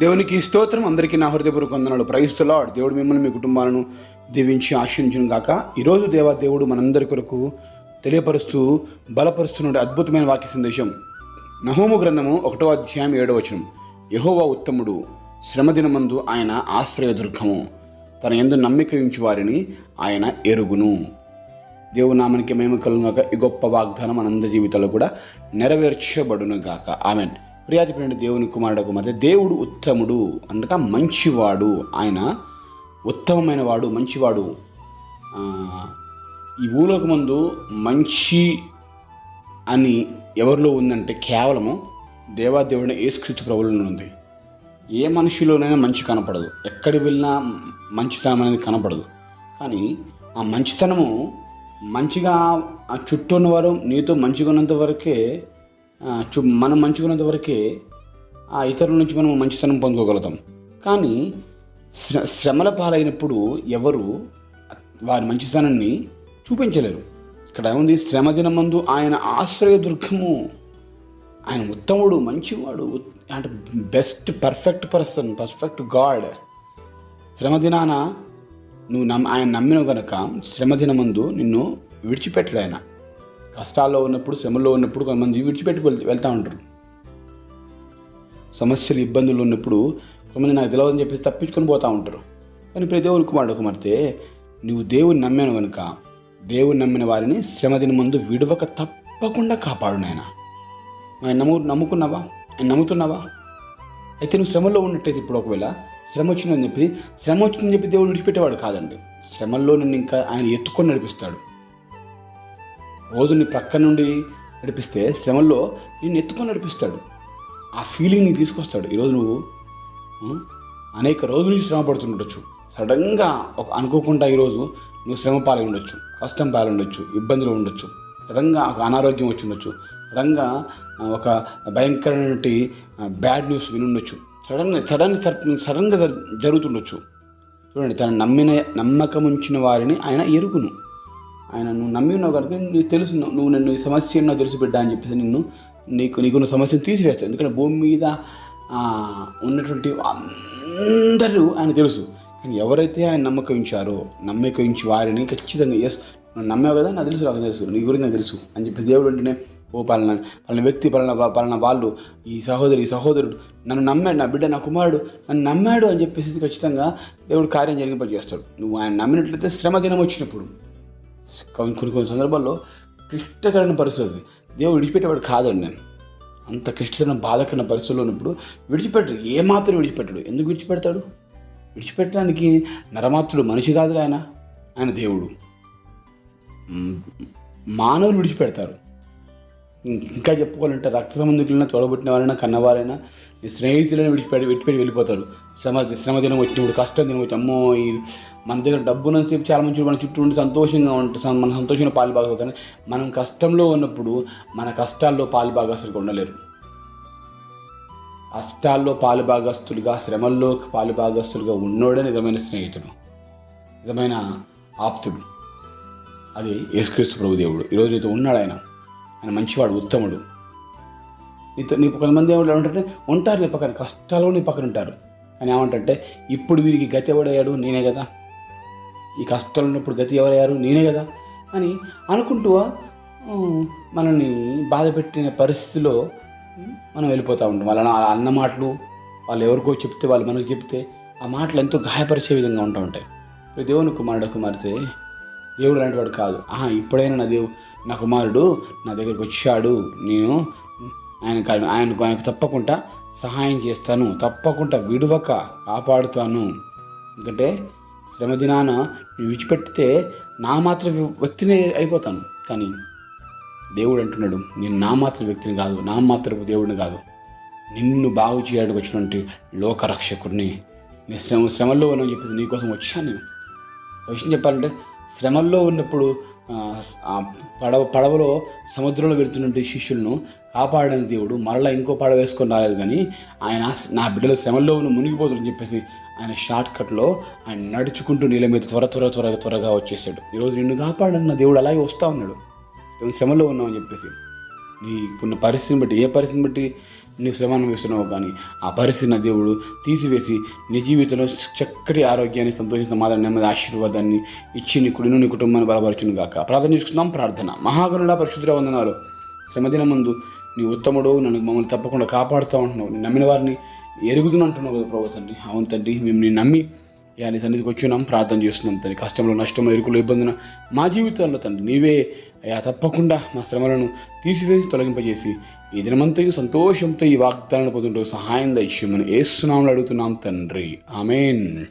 దేవునికి స్తోత్రం. అందరికీ నా హృదయపూర్వక వందనాలు. Praise the lord. దేవుడు మిమ్మల్ని మీ కుటుంబాలను దీవించి ఆశీర్వదించును గాక. ఈరోజు దేవుడు మనందరి కొరకు తెలియపరుస్తూ బలపరుస్తున్న అద్భుతమైన వాక్య సందేశం నహూము గ్రంథము 1వ అధ్యాయం 7వ వచనం. యెహోవా ఉత్తముడు, శ్రమదినమందు ఆయన ఆశ్రయదుర్గము, తన యందు నమ్మిక ఉంచు వారిని ఆయన ఎరుగును. దేవుని నామానికి మహిమ కలుగును గాక. ఈ గొప్ప వాగ్దానం మనందరి జీవితాల్లో కూడా నెరవేర్చబడును గాక. ఆమేన్. ప్రియాతిపడిన దేవుని కుమారుడు మధ్య దేవుడు ఉత్తముడు అనగా మంచివాడు. ఆయన ఉత్తమమైన వాడు, మంచివాడు. ఈ భూలోకమందు మంచి అని ఎవరిలో ఉందంటే కేవలము దేవాదేవుడిని యేసుక్రీస్తు ప్రభువులో ఉంది. ఏ మనిషిలోనైనా మంచి కనపడదు, ఎక్కడికి వెళ్ళినా మంచితనం అనేది కనపడదు. కానీ ఆ మంచితనము మంచిగా ఆ చుట్టూ ఉన్నవారు నీతో మంచిగా ఉన్నంత వరకే, మనం మంచిగా ఉన్నంత వరకే ఆ ఇతరుల నుంచి మనం మంచితనం పొందుకోగలుగుతాం. కానీ శ్రమల పాలైనప్పుడు ఎవరు వారి మంచితనాన్ని చూపించలేరు. ఇక్కడ ఏముంది? శ్రమదినమందు ఆయన ఆశ్రయదుర్గము, ఆయన ఉత్తముడు, మంచివాడు, అంటే best, perfect person, perfect god. శ్రమదినాన నువ్వు ఆయన నమ్మిన కనుక శ్రమదినమందు నిన్ను విడిచిపెట్టడు. ఆయన కష్టాల్లో ఉన్నప్పుడు, శ్రమలో ఉన్నప్పుడు కొంతమంది విడిచిపెట్టి వెళ్తూ ఉంటారు. సమస్యలు, ఇబ్బందులు ఉన్నప్పుడు కొంతమంది నాకు తెలియదని చెప్పేసి తప్పించుకొని పోతూ ఉంటారు. కానీ ప్రతి దేవుని కుమారుడు కుమార్తె, నువ్వు దేవుని నమ్మాను కనుక దేవుని నమ్మిన వారిని శ్రమదినమందు విడవక తప్పకుండా కాపాడు. ఆయన నమ్ముకున్నావా? ఆయన నమ్ముతున్నావా? అయితే నువ్వు శ్రమలో ఉన్నట్టయితే ఇప్పుడు ఒకవేళ శ్రమ వచ్చిందని చెప్పి దేవుడు విడిచిపెట్టేవాడు కాదండి. శ్రమల్లో నిన్ను ఇంకా ఆయన ఎత్తుకొని నడిపిస్తాడు. రోజు నీ ప్రక్క నుండి నడిపిస్తే శ్రమల్లో నిన్ను ఎత్తుకొని నడిపిస్తాడు. ఆ ఫీలింగ్ నీకు తీసుకొస్తాడు. ఈరోజు నువ్వు అనేక రోజుల నుంచి శ్రమ పడుతుండొచ్చు. సడన్గా అనుకోకుండా ఈరోజు నువ్వు శ్రమ పాలై ఉండొచ్చు, కష్టం పాలై ఉండొచ్చు, ఇబ్బందులు ఉండొచ్చు, సడన్గా ఒక అనారోగ్యం వచ్చి ఉండొచ్చు, సడన్గా ఒక భయంకరమైన బ్యాడ్ న్యూస్ వినుండొచ్చు, సడన్గా జరుగుతుండొచ్చు. చూడండి, తన నమ్మకం ఉంచిన వారిని ఆయన ఎరుగును. ఆయన నువ్వు నమ్మి ఉన్నావు కనుక నీకు తెలుసు, నువ్వు నన్ను ఈ సమస్య ఎన్నో తెలుసు బిడ్డ అని చెప్పేసి నీకున్న సమస్యను తీసివేస్తావు. ఎందుకంటే భూమి మీద ఉన్నటువంటి అందరూ ఆయన తెలుసు. కానీ ఎవరైతే ఆయన నమ్మకం ఉంచి వారిని ఖచ్చితంగా ఎస్ నువ్వు నమ్మావు కదా, నాకు తెలుసు, నీ గురించి నాకు తెలుసు అని చెప్పేసి దేవుడు అంటేనే, ఓ పలానా వ్యక్తి, పలానా వాళ్ళు, ఈ సహోదరుడు నన్ను నమ్మాడు, నా బిడ్డ, నా కుమారుడు నన్ను నమ్మాడు అని చెప్పేసి ఖచ్చితంగా దేవుడు కార్యం జరిగింపజేస్తాడు. నువ్వు ఆయన నమ్మినట్లయితే శ్రమ దినం వచ్చినప్పుడు కొన్ని సందర్భాల్లో క్లిష్టతరమైన పరిస్థితి దేవుడు విడిచిపెట్టేవాడు కాదండి. అంత క్లిష్టతరమైన బాధకరమైన పరిస్థితుల్లో ఉన్నప్పుడు విడిచిపెట్టడు, ఏమాత్రం విడిచిపెట్టాడు. ఎందుకు విడిచిపెడతాడు? విడిచిపెట్టడానికి నరమాత్రుడు, మనిషి కాదు ఆయన దేవుడు. మానవులు విడిచిపెడతారు. ఇంకా చెప్పుకోవాలంటే రక్త సంబంధికులైనా, తోడబుట్టిన వారైనా, కన్నవారైనా, నీ స్నేహితులను విడిచిపెట్టి వెళ్ళిపోతారు. శ్రమ దినం వచ్చినప్పుడు, కష్టం దినం వచ్చి, అమ్మో ఈ మన దగ్గర డబ్బును చెప్పి చాలా మంచి మన చుట్టూ ఉండి సంతోషంగా ఉంటుంది, మన సంతోషంగా పాలుభాగవుతారు. మనం కష్టంలో ఉన్నప్పుడు మన కష్టాల్లో పాలుభాగస్తులుగా ఉండలేరు. కష్టాల్లో పాలుభాగస్తులుగా, శ్రమల్లో పాలుభాగస్తులుగా ఉన్నోడే నిజమైన స్నేహితుడు, నిజమైన ఆప్తుడు. అది యేసుక్రీస్తు ప్రభు దేవుడు. ఈరోజు నీతో ఉన్నాడు. ఆయన మంచివాడు, ఉత్తముడు. నీకు కొంతమంది ఏమంటారంటే ఉంటారు నీ పక్కన, కష్టాల్లో నీ పక్కన ఉంటారు. కానీ ఏమంటే ఇప్పుడు వీరికి గతి ఎవడయ్యాడు? నేనే కదా. ఈ కష్టాలు ఉన్నప్పుడు గతి ఎవరయ్యారు? నేనే కదా అని అనుకుంటూ మనల్ని బాధ పెట్టిన పరిస్థితిలో మనం వెళ్ళిపోతూ ఉంటాం. వాళ్ళ అన్న మాటలు, వాళ్ళు ఎవరికో చెప్తే, వాళ్ళు మనకు చెప్తే ఆ మాటలు ఎంతో గాయపరిచే విధంగా ఉంటూ ఉంటాయి. దేవుని కుమార్తె, దేవుడు లాంటి వాడు కాదు. ఇప్పుడైనా నా కుమారుడు నా దగ్గరికి వచ్చాడు, నేను ఆయనకు తప్పకుండా సహాయం చేస్తాను, తప్పకుండా విడవక కాపాడుతాను. ఎందుకంటే శ్రమదినాన విడిచిపెడితే నా మాత్రం వ్యక్తిని అయిపోతాను. కానీ దేవుడు అంటున్నాడు, నేను నా మాత్రం వ్యక్తిని కాదు, నా మాత్రం దేవుడిని కాదు, నిన్ను బాగు చేయడానికి వచ్చినటువంటి లోకరక్షకుడిని. నీ శ్రమల్లో ఉన్నామని చెప్పేసి నీకోసం వచ్చాను నేను. విషయం చెప్పాలంటే, శ్రమల్లో ఉన్నప్పుడు పడవలో సముద్రంలో వెళుతున్నటువంటి శిష్యులను కాపాడని దేవుడు మరలా ఇంకో పడవ వేసుకొని రాలేదు. కానీ ఆయన నా బిడ్డల శ్రమల్లో మునిగిపోతుందని చెప్పేసి ఆయన షార్ట్ కట్లో ఆయన నడుచుకుంటూ నీళ్ళ మీద త్వరగా వచ్చేసాడు. ఈరోజు నిన్ను కాపాడన్న దేవుడు అలాగే వస్తూ ఉన్నాడు. శ్రమలో ఉన్నామని చెప్పేసి నీకున్న పరిస్థితిని బట్టి, ఏ పరిస్థితిని బట్టి నీవు శ్రమ అనుభవిస్తున్నావు కానీ ఆ పరిస్థితి నా దేవుడు తీసివేసి నీ జీవితంలో చక్కటి ఆరోగ్యాన్ని, సంతోష, సమాధానం, నెమ్మది, ఆశీర్వాదాన్ని ఇచ్చి నీ కుడిను నీ కుటుంబాన్ని బలపరచును గాక. ప్రార్థన చేసుకుందాం. ప్రార్థన. మహాగరుడా, పరిశుద్ధుడా వందనాలు. శ్రమదినం ముందు నీ ఉత్తముడు, నన్ను మమ్మల్ని తప్పకుండా కాపాడుతూ ఉంటున్నావు. నీ నమ్మిన వారిని ఎరుగుతున్నట్టున్నావు కదా ప్రభు తండ్రి. అవును తండ్రి, మేము నీ నమ్మి నీ సన్నిధికి వచ్చున్నాం, ప్రార్థన చేస్తున్నాం తండ్రి. కష్టంలో, నష్టంలో, ఇరుకులు, ఇబ్బందున మా జీవితాల్లో తండ్రి నీవే తప్పకుండా మా శ్రమలను తీసివేసి తొలగింపజేసి ఈ దినమంతయు సంతోషంతో ఈ వాగ్దానాన్ని పొందుతూ సహాయం దయచేయమని యేసు నామములో అడుగుతున్నాం తండ్రి. ఆమేన్.